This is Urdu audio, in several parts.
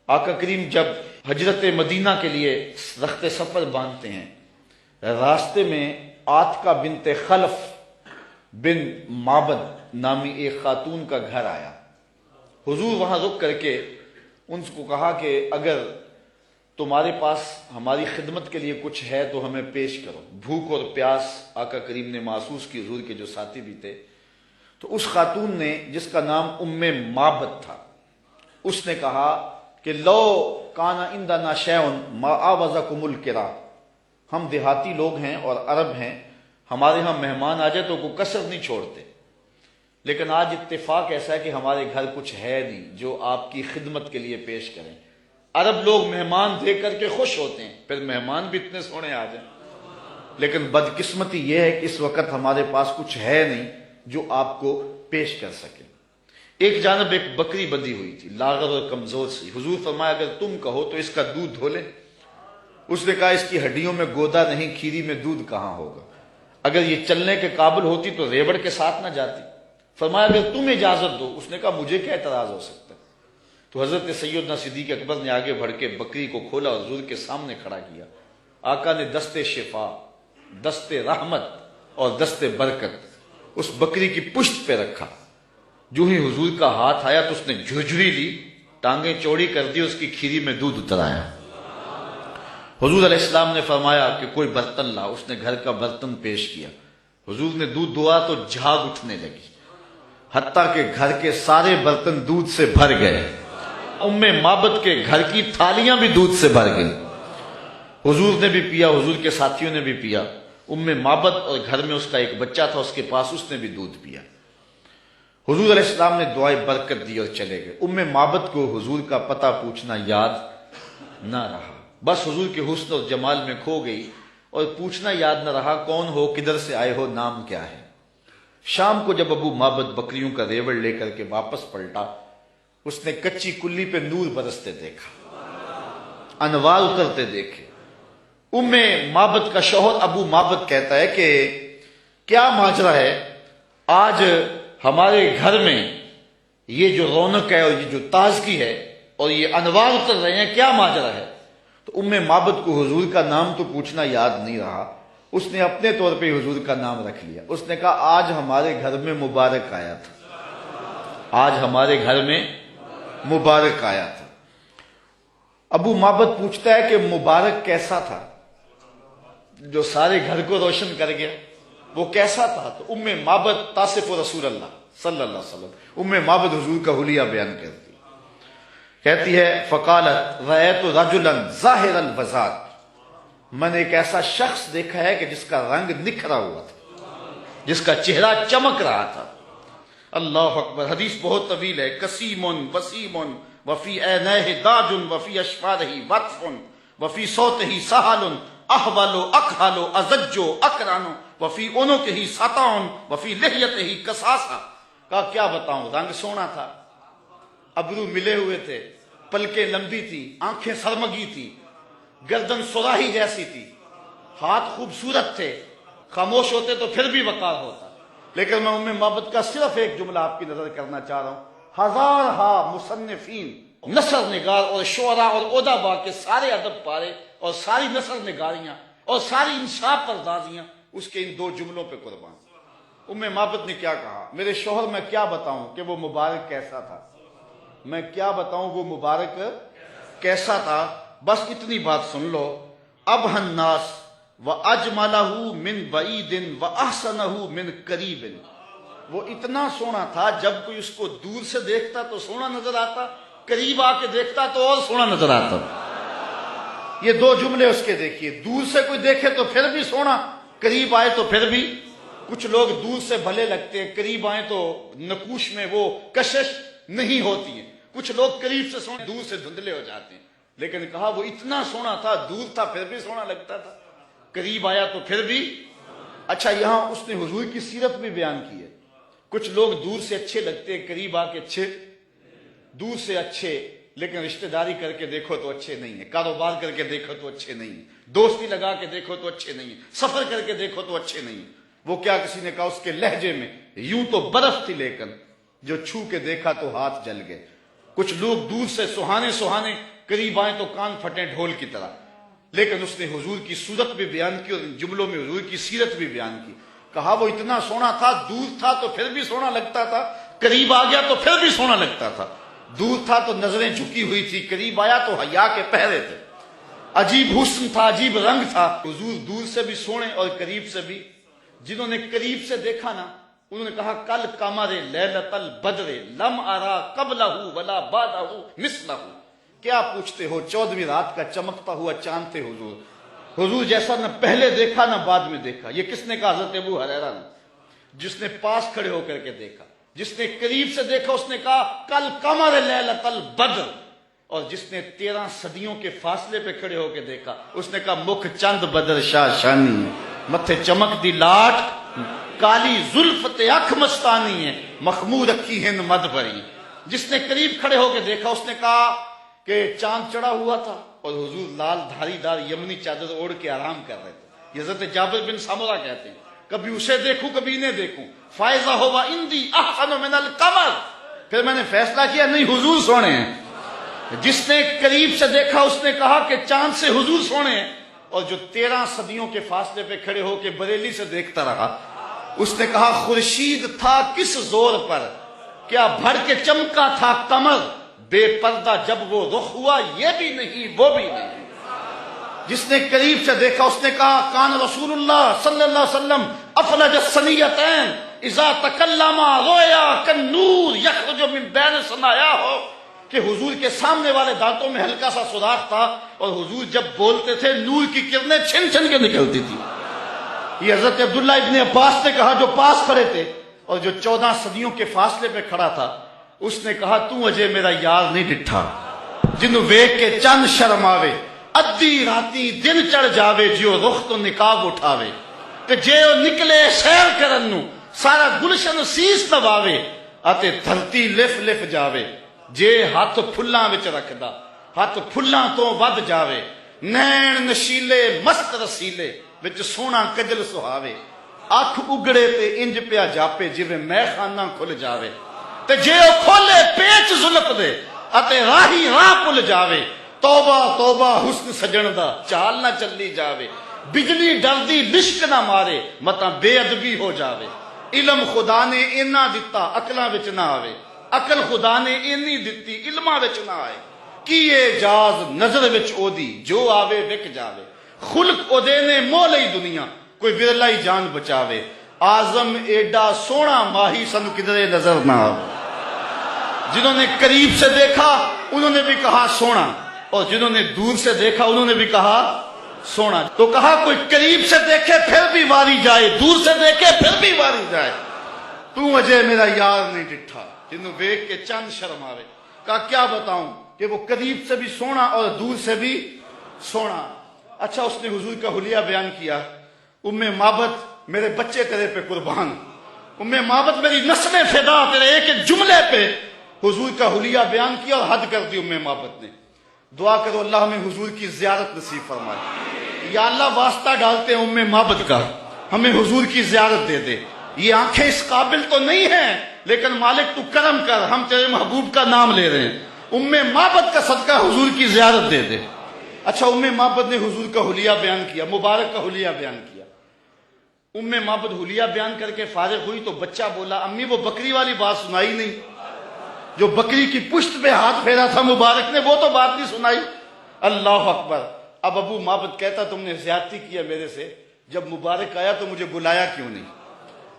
آقا کریم جب ہجرت مدینہ کے لیے رخت سفر باندھتے ہیں، راستے میں آتکا بنت خلف بن معبد نامی ایک خاتون کا گھر آیا۔ حضور وہاں رک کر کے ان کو کہا کہ اگر تمہارے پاس ہماری خدمت کے لیے کچھ ہے تو ہمیں پیش کرو۔ بھوک اور پیاس آقا کریم نے محسوس کی، حضور کے جو ساتھی بھی تھے۔ تو اس خاتون نے، جس کا نام معبد تھا، اس نے کہا کہ لو کانا عندنا شیء ما آوزکم الکرا، ہم دیہاتی لوگ ہیں اور عرب ہیں، ہمارے ہاں مہمان آ جائے تو کوئی کسر نہیں چھوڑتے، لیکن آج اتفاق ایسا ہے کہ ہمارے گھر کچھ ہے نہیں جو آپ کی خدمت کے لیے پیش کریں۔ عرب لوگ مہمان دیکھ کر کے خوش ہوتے ہیں، پھر مہمان بھی اتنے سونے آ جائیں، لیکن بدقسمتی یہ ہے کہ اس وقت ہمارے پاس کچھ ہے نہیں جو آپ کو پیش کر سکے۔ ایک جانب ایک بکری بندھی ہوئی تھی، لاغر اور کمزور سی۔ حضور فرمایا اگر تم کہو تو اس کا دودھ دھو لیں۔ اس نے کہا اس کی ہڈیوں میں گودا نہیں، کھیری میں دودھ کہاں ہوگا، اگر یہ چلنے کے قابل ہوتی تو ریوڑ کے ساتھ نہ جاتی۔ فرمایا اگر تم اجازت دو۔ اس نے کہا مجھے کیا اعتراض ہو سکتا ہے۔ تو حضرت سیدنا صدیق اکبر نے آگے بڑھ کے بکری کو کھولا اور حضور کے سامنے کھڑا کیا۔ آقا نے دست شفا، دست رحمت اور دست برکت اس بکری کی پشت پہ رکھا۔ جو ہی حضور کا ہاتھ آیا تو اس نے جھرجھری لی، ٹانگیں چوڑی کر دی، اس کی کھیری میں دودھ اترایا۔ حضور علیہ السلام نے فرمایا کہ کوئی برتن لا۔ اس نے گھر کا برتن پیش کیا۔ حضور نے دودھ دعا تو جھاگ اٹھنے لگی، حتیٰ کہ گھر کے سارے برتن دودھ سے بھر گئے۔ معبد کے گھر کی تھالیاں بھی دودھ سے بھر گئی۔ حضور نے بھی پیا، حضور کے ساتھیوں نے بھی پیا۔ معبد اور گھر میں اس کا ایک بچہ تھا، اس کے پاس، اس نے بھی دودھ پیا۔ حضور علیہ السلام نے دعائے برکت دی اور چلے گئے۔ معبد کو حضور کا پتہ پوچھنا یاد نہ رہا، بس حضور کے حسن اور جمال میں کھو گئی، اور پوچھنا یاد نہ رہا کون ہو، کدھر سے آئے ہو، نام کیا ہے۔ شام کو جب معبد بکریوں کا ریوڑ لے کر کے واپس پلٹا، اس نے کچی کلی پہ نور برستے دیکھا، انوار اترتے دیکھے۔ معبد کا شوہر معبد کہتا ہے کہ کیا ماجرا ہے، آج ہمارے گھر میں یہ جو رونق ہے اور یہ جو تازگی ہے اور یہ انوار اتر رہے ہیں، کیا ماجرا ہے؟ تو معبد کو حضور کا نام تو پوچھنا یاد نہیں رہا، اس نے اپنے طور پہ حضور کا نام رکھ لیا۔ اس نے کہا آج ہمارے گھر میں مبارک آیا تھا، آج ہمارے گھر میں مبارک آیا تھا۔ معبد پوچھتا ہے کہ مبارک کیسا تھا جو سارے گھر کو روشن کر گیا، وہ کیسا تھا؟ تو معبد تاصف رسول اللہ صلی اللہ علیہ وسلم، معبد حضور کا حلیہ بیان کرتی، کہتی ہے فقالت رأیت رجلا ظاہر البذات، میں نے ایک ایسا شخص دیکھا ہے کہ جس کا رنگ نکھرا ہوا تھا، جس کا چہرہ چمک رہا تھا۔ اللہ اکبر۔ حدیث بہت طویل ہے۔ کسیم وسیم وفی عینیہ داج وفی اشفارہ وطف وفی صوتہ سہل احول اکحل ازج اکرن وفی عنقہ سطع وفی لحیتہ کساسہ۔ کہا کیا بتاؤں، رنگ سونا تھا، ابرو ملے ہوئے تھے، پلکیں لمبی تھی، آنکھیں سرمگی تھی، گردن سراہی جیسی تھی، ہاتھ خوبصورت تھے، خاموش ہوتے تو پھر بھی وقار ہوتا۔ لیکن میں معبد کا صرف ایک جملہ آپ کی نظر کرنا چاہ رہا ہوں۔ ہزارہا مصنفین، نثر نگار اور شعراء اور ادبا کے سارے ادب پارے اور ساری نثر نگاریاں اور ساری انصاف پردازیاں اس کے ان دو جملوں پہ قربان۔ معبد نے کیا کہا، میرے شوہر میں کیا بتاؤں کہ وہ مبارک کیسا تھا، میں کیا بتاؤں وہ مبارک کیسا تھا، بس اتنی بات سن لو۔ ابہ الناس وَأَجْمَلَهُ مِنْ بَعِيدٍ وَأَحْسَنَهُ مِنْ قَرِيبٍ، وہ اتنا سونا تھا جب کوئی اس کو دور سے دیکھتا تو سونا نظر آتا، قریب آ کے دیکھتا تو اور سونا نظر آتا۔ یہ دو جملے اس کے دیکھیے، دور سے کوئی دیکھے تو پھر بھی سونا، قریب آئے تو پھر بھی۔ کچھ لوگ دور سے بھلے لگتے ہیں، قریب آئے تو نقوش میں وہ کشش نہیں ہوتی ہے۔ کچھ لوگ قریب سے سونے، دور سے دھندلے ہو جاتے ہیں، لیکن کہا وہ اتنا سونا تھا، دور تھا پھر بھی سونا لگتا تھا، قریب آیا تو پھر بھی۔ اچھا، یہاں اس نے حضور کی سیرت بھی بیان کی ہے۔ کچھ لوگ دور سے اچھے لگتے ہیں، قریب آ کے اچھے، دور سے اچھے لیکن رشتہ داری کر کے دیکھو تو اچھے نہیں ہیں، کاروبار کر کے دیکھو تو اچھے نہیں ہیں، دوستی لگا کے دیکھو تو اچھے نہیں ہیں، سفر کر کے دیکھو تو اچھے نہیں ہیں۔ وہ کیا، کسی نے کہا اس کے لہجے میں یوں تو برف تھی لیکن جو چھو کے دیکھا تو ہاتھ جل گئے۔ کچھ لوگ دور سے سہانے سہانے قریب آئیں تو کان پھٹیں ڈھول کی طرح، لیکن اس نے حضور کی صورت بھی بیان کی اور ان جملوں میں حضور کی سیرت بھی بیان کی. کہا وہ اتنا سونا تھا، دور تھا تو پھر بھی سونا لگتا تھا، قریب آ گیا تو پھر بھی سونا لگتا تھا. دور تھا تو نظریں جھکی ہوئی تھی، قریب آیا تو حیا کے پہرے تھے. عجیب حسن تھا، عجیب رنگ تھا. حضور دور سے بھی سونے اور قریب سے بھی. جنہوں نے قریب سے دیکھا نا انہوں نے کہا کل قمر لیلۃ البدر لم ارا قبلہ ولا بعدہ مثلہ. کیا پوچھتے ہو، 14ویں رات کا چمکتا ہوا چاند تھے حضور. حضور جیسا نہ پہلے دیکھا نہ بعد میں دیکھا. یہ کس نے کہا؟ حضرت ابو ہریرہ نے. جس نے پاس کھڑے ہو کر کے دیکھا، جس نے قریب سے دیکھا اس نے کہا کل قمر لیلۃ البدر. اور جس نے 13 صدیوں کے فاصلے پہ کھڑے ہو کے دیکھا اس نے کہا مکھ چند بدر شاہ شانی ہے، متھے چمک دی لاٹ، کالی زلف تے اکھ مستانی ہے، مخمور اکھی ہند مد بھری. جس نے قریب کھڑے ہو کے دیکھا اس نے کہا کہ چاند چڑھا ہوا تھا اور حضور لال دھاری دار یمنی چادر اوڑھ کے آرام کر رہے تھے. یہ حضرت جابر بن سامورہ کہتے ہیں کبھی اسے دیکھوں کبھی انہیں دیکھوں، فائزہ ہوا اندی احسن من القمر. پھر میں نے فیصلہ کیا نہیں حضور سونے ہیں. جس نے قریب سے دیکھا اس نے کہا کہ چاند سے حضور سونے ہیں، اور جو 13 صدیوں کے فاصلے پہ کھڑے ہو کے بریلی سے دیکھتا رہا اس نے کہا خورشید تھا کس زور پر، کیا بھڑ کے چمکا تھا قمر، بے پردہ جب وہ رخ ہوا یہ بھی نہیں وہ بھی نہیں. جس نے قریب سے دیکھا اس نے کہا کان رسول اللہ صلی اللہ علیہ وسلم افلج الثنیتین اذا تکلم رویا کالنور یخرج من بین ثنایاہ، کہ حضور کے سامنے والے دانتوں میں ہلکا سا سوراخ تھا اور حضور جب بولتے تھے نور کی کرنیں چھن چھن کے نکلتی تھی. یہ حضرت عبداللہ ابن عباس نے کہا جو پاس کھڑے تھے اور جو 14 صدیوں کے فاصلے پہ کھڑا تھا اس نے کہا تو اجے میرا یار نہیں ڈٹھا، جنوں ویکھ کے چند شرم آوے، ادھی راتی دن چڑھ جاوے، جیو رخ تو نقاب اٹھاوے، تے جے او نکلے سیر کرن نو سارا گلشن سیس نواوے، اتے دھرتی لف لف جاوے. جے ہاتھ پھلاں وچ رکھدا ہاتھ پھلاں تو ود جاوے، نین نشیلے مست رسیلے وچ سونا کجل سہاوے، اکھ اگڑے تے انج پیا جاپے جویں میں خانہ کھل جاوے، تے جے او کھولے پیچ زلف دے اتے راہی راہ پل جاوے، توبہ توبہ حسن سجن دا چال نہ چلی جاوے، بجلی ڈردی لشک نہ مارے متاں بے ادبی ہو جاوے. علم خدا نے اینا دتا عقلاں وچ نہ آوے، عقل خدا نے اینی دتی علماں وچ نہ آئے. کی اعجاز نظر وچ او دی جو آوے وک جاوے، خلق او دے نے مو لئی دنیا کوئی ورلا ہی جان بچاوے. آزم ایڈا سونا ماہی سن کدھرے نظر نہ آوے. جنہوں نے قریب سے دیکھا انہوں نے بھی کہا سونا، اور جنہوں نے دور سے دیکھا انہوں نے بھی کہا سونا. تو کہا کوئی قریب سے دیکھے پھر بھی واری جائے، دور سے دیکھے پھر بھی واری جائے، تو اجے میرا یار نہیں ڈٹھا، جنہوں ویکھ کے چند شرم آوے. کہا کیا بتاؤں کہ وہ قریب سے بھی سونا اور دور سے بھی سونا. اچھا اس نے حضور کا حلیہ بیان کیا. ام معبد میرے بچے تیرے پہ قربان، ام معبد میری نسلیں فدا تیرے ایک ایک جملے پہ. حضور کا حلیہ بیان کیا اور حد کر دی ام معبد نے. دعا کرو اللہ ہمیں حضور کی زیارت نصیب فرمائے. یا اللہ واسطہ ڈالتے ہیں ام معبد کا، ہمیں حضور کی زیارت دے دے. یہ آنکھیں اس قابل تو نہیں ہیں لیکن مالک تو کرم کر، ہم تیرے محبوب کا نام لے رہے ہیں، ام معبد کا صدقہ حضور کی زیارت دے دے. اچھا ام معبد نے حضور کا حلیہ بیان کیا، مبارک کا حلیہ بیان کیا. ام معبد حلیہ بیان کر کے فارغ ہوئی تو بچہ بولا امی وہ بکری والی بات سنائی نہیں، جو بکری کی پشت پہ ہاتھ پھیرا تھا مبارک نے وہ تو بات نہیں سنائی. اللہ اکبر. اب ابو معبد کہتا تم نے زیادتی کیا میرے سے، جب مبارک آیا تو مجھے بلایا کیوں نہیں؟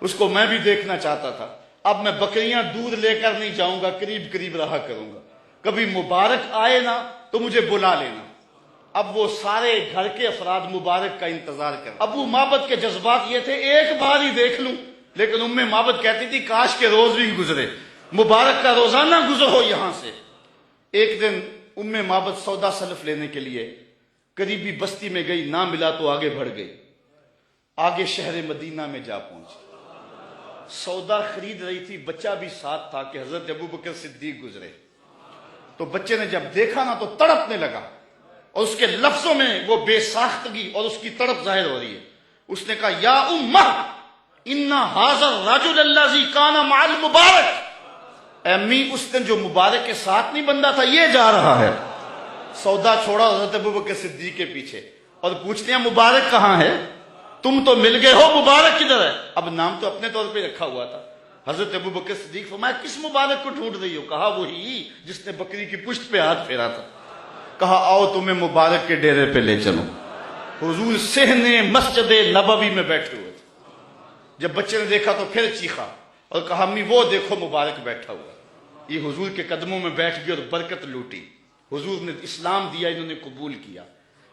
اس کو میں بھی دیکھنا چاہتا تھا. اب میں بکریاں دودھ لے کر نہیں جاؤں گا، قریب قریب رہا کروں گا، کبھی مبارک آئے نا تو مجھے بلا لینا. اب وہ سارے گھر کے افراد مبارک کا انتظار کر. ابو معبد کے جذبات یہ تھے ایک بار ہی دیکھ لوں، لیکن ام معبد کہتی تھی کاش کے روز بھی گزرے، مبارک کا روزانہ گزر ہو یہاں سے. ایک دن ام معبد سودا سلف لینے کے لیے قریبی بستی میں گئی، نہ ملا تو آگے بڑھ گئی، آگے شہر مدینہ میں جا پہنچی. سودا خرید رہی تھی، بچہ بھی ساتھ تھا کہ حضرت ابوبکر صدیق گزرے. تو بچے نے جب دیکھا نا تو تڑپنے لگا، اور اس کے لفظوں میں وہ بے ساختگی اور اس کی تڑپ ظاہر ہو رہی ہے. اس نے کہا یا امہ ان ھذا الرجل الذی کان مع المبارک، اے امی اس دن جو مبارک کے ساتھ نہیں بندہ تھا یہ جا رہا ہے. سودا چھوڑا حضرت ابوبکر صدیق کے پیچھے اور پوچھتے ہیں مبارک کہاں ہے؟ تم تو مل گئے ہو، مبارک کدھر ہے؟ اب نام تو اپنے طور پہ رکھا ہوا تھا۔ حضرت ابوبکر صدیق فرمایا کس مبارک کو ڈھونڈ رہی ہو؟ کہا وہی جس نے بکری کی پشت پہ ہاتھ پھیرا تھا۔ کہا آؤ تمہیں مبارک کے ڈیرے پہ لے چلو۔ حضور صحن مسجد نبوی میں بیٹھے ہوئے تھے۔ جب بچے نے دیکھا تو پھر چیخا اور کہا امی وہ دیکھو مبارک بیٹھا ہوا۔ یہ حضور کے قدموں میں بیٹھ گئی اور برکت لوٹی۔ حضور نے اسلام دیا، انہوں نے قبول کیا،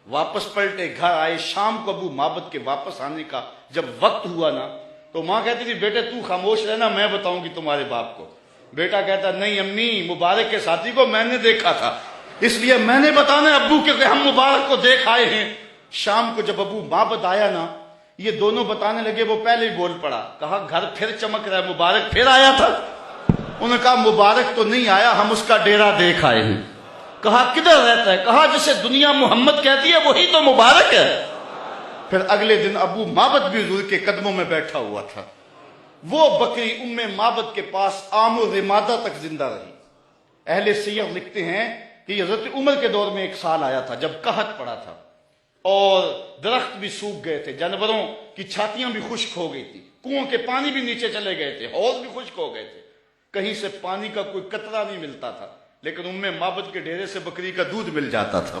واپس پلٹے، گھر آئے۔ شام کو ابو معبد کے واپس آنے کا جب وقت ہوا نا تو ماں کہتی تھی بیٹے تو خاموش رہنا، میں بتاؤں گی تمہارے باپ کو۔ بیٹا کہتا نہیں امی، مبارک کے ساتھی کو میں نے دیکھا تھا، اس لیے میں نے بتانا ابو کہ ہم مبارک کو دیکھ آئے ہیں۔ شام کو جب ابو معبد آیا نا، یہ دونوں بتانے لگے، وہ پہلے ہی بول پڑا، کہا گھر پھر چمک رہا ہے، مبارک پھر آیا تھا؟ انہوں نے کہا مبارک تو نہیں آیا، ہم اس کا ڈیرا دیکھ آئے ہیں۔ کہا کدھر رہتا ہے؟ کہا جسے دنیا محمد کہتی ہے وہی تو مبارک ہے۔ پھر اگلے دن ابو معبد بھی حضور کے قدموں میں بیٹھا ہوا تھا۔ وہ بکری ام معبد کے پاس عام و رمادہ تک زندہ رہی۔ اہل سیر لکھتے ہیں کہ حضرت عمر کے دور میں ایک سال آیا تھا جب قحط پڑا تھا اور درخت بھی سوکھ گئے تھے، جانوروں کی چھاتیاں بھی خشک ہو گئی تھی، کنووں کے پانی بھی نیچے چلے گئے تھے، حوض بھی خشک ہو گئے تھے، کہیں سے پانی کا کوئی قطرہ نہیں ملتا تھا، لیکن ام معبد کے ڈیرے سے بکری کا دودھ مل جاتا تھا،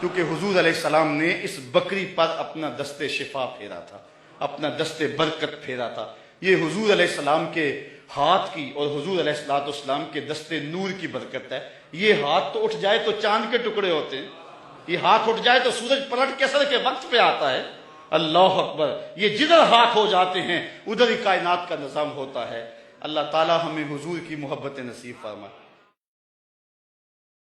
کیونکہ حضور علیہ السلام نے اس بکری پر اپنا دست شفا پھیرا تھا، اپنا دست برکت پھیرا تھا۔ یہ حضور علیہ السلام کے ہاتھ کی اور حضور علیہ السلام کے دست نور کی برکت ہے۔ یہ ہاتھ تو اٹھ جائے تو چاند کے ٹکڑے ہوتے ہیں، یہ ہاتھ اٹھ جائے تو سورج پلٹ کے سر کے وقت پہ آتا ہے۔ اللہ اکبر، یہ جدھر ہاتھ ہو جاتے ہیں ادھر ہی کائنات کا نظام ہوتا ہے۔ اللہ تعالی ہمیں حضور کی محبت نصیب فرمائے۔